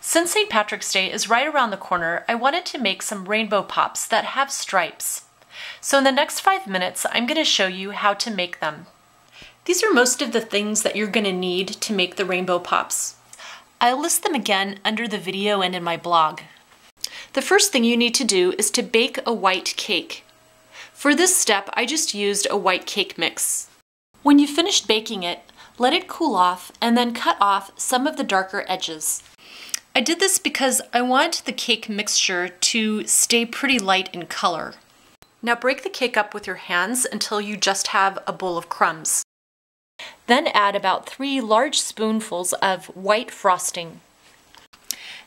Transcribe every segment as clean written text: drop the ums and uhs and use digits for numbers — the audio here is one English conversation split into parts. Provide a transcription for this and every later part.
Since St. Patrick's Day is right around the corner, I wanted to make some rainbow pops that have stripes. So in the next 5 minutes, I'm going to show you how to make them. These are most of the things that you're going to need to make the rainbow pops. I'll list them again under the video and in my blog. The first thing you need to do is to bake a white cake. For this step, I just used a white cake mix. When you've finished baking it, let it cool off and then cut off some of the darker edges. I did this because I want the cake mixture to stay pretty light in color. Now break the cake up with your hands until you just have a bowl of crumbs. Then add about 3 large spoonfuls of white frosting.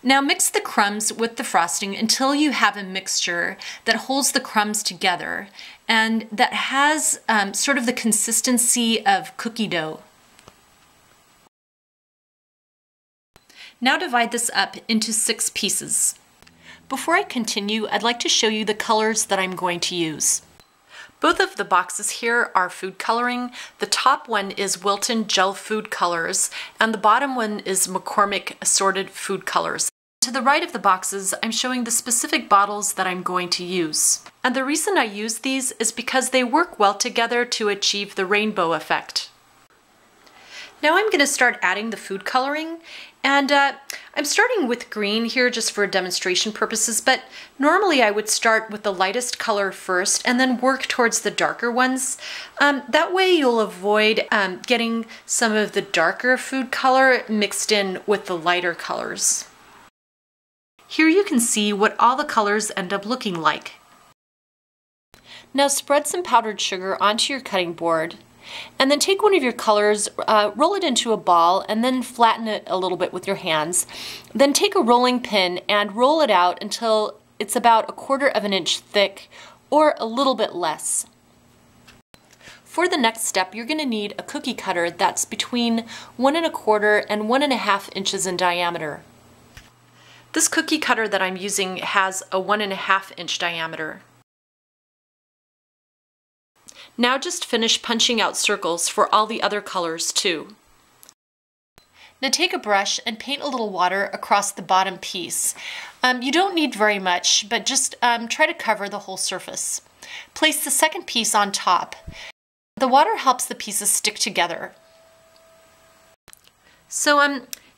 Now mix the crumbs with the frosting until you have a mixture that holds the crumbs together and that has sort of the consistency of cookie dough. Now divide this up into 6 pieces. Before I continue, I'd like to show you the colors that I'm going to use. Both of the boxes here are food coloring. The top one is Wilton Gel Food Colors, and the bottom one is McCormick Assorted Food Colors. To the right of the boxes, I'm showing the specific bottles that I'm going to use. And the reason I use these is because they work well together to achieve the rainbow effect. Now I'm going to start adding the food coloring, and I'm starting with green here just for demonstration purposes, but normally I would start with the lightest color first and then work towards the darker ones. That way you'll avoid getting some of the darker food color mixed in with the lighter colors. Here you can see what all the colors end up looking like. Now spread some powdered sugar onto your cutting board. And then take one of your colors, roll it into a ball, and then flatten it a little bit with your hands. Then take a rolling pin and roll it out until it's about 1/4 inch thick or a little bit less. For the next step, you're going to need a cookie cutter that's between 1 1/4 and 1 1/2 inches in diameter. This cookie cutter that I'm using has a 1 1/2 inch diameter. Now just finish punching out circles for all the other colors too. Now take a brush and paint a little water across the bottom piece. You don't need very much, but just try to cover the whole surface. Place the second piece on top. The water helps the pieces stick together. So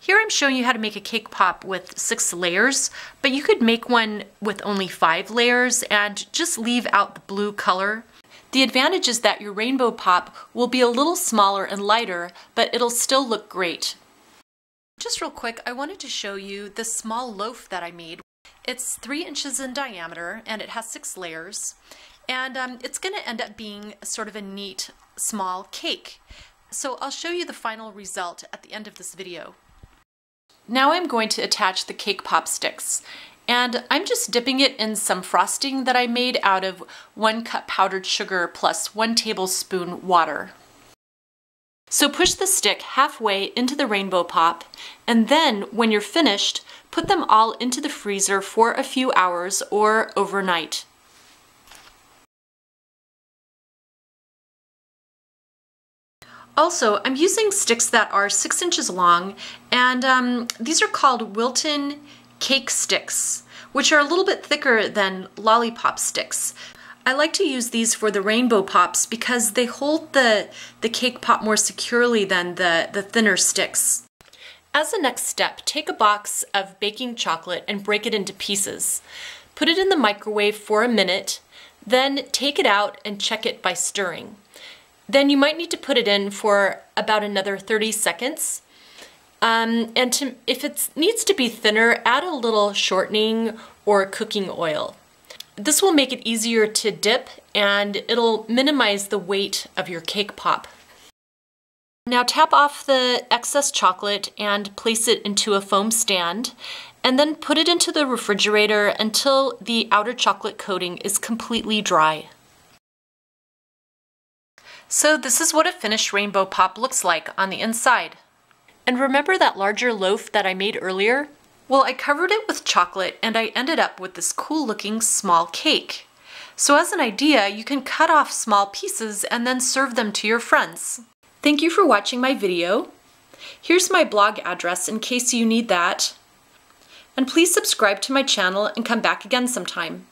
here I'm showing you how to make a cake pop with 6 layers, but you could make one with only 5 layers and just leave out the blue color. The advantage is that your rainbow pop will be a little smaller and lighter, but it'll still look great. Just real quick, I wanted to show you this small loaf that I made. It's 3 inches in diameter and it has 6 layers, and it's going to end up being sort of a neat small cake. So I'll show you the final result at the end of this video. Now I'm going to attach the cake pop sticks. And I'm just dipping it in some frosting that I made out of 1 cup powdered sugar plus 1 tablespoon water. So push the stick halfway into the rainbow pop, and then when you're finished, put them all into the freezer for a few hours or overnight. Also, I'm using sticks that are 6 inches long, and these are called Wilton cake sticks, which are a little bit thicker than lollipop sticks. I like to use these for the rainbow pops because they hold the cake pop more securely than the thinner sticks. As a next step, take a box of baking chocolate and break it into pieces. Put it in the microwave for a minute, then take it out and check it by stirring. Then you might need to put it in for about another 30 seconds. If it needs to be thinner, add a little shortening or cooking oil. This will make it easier to dip and it'll minimize the weight of your cake pop. Now tap off the excess chocolate and place it into a foam stand, and then put it into the refrigerator until the outer chocolate coating is completely dry. So this is what a finished rainbow pop looks like on the inside. And remember that larger loaf that I made earlier? Well, I covered it with chocolate and I ended up with this cool looking small cake. So as an idea, you can cut off small pieces and then serve them to your friends. Thank you for watching my video. Here's my blog address in case you need that. And please subscribe to my channel and come back again sometime.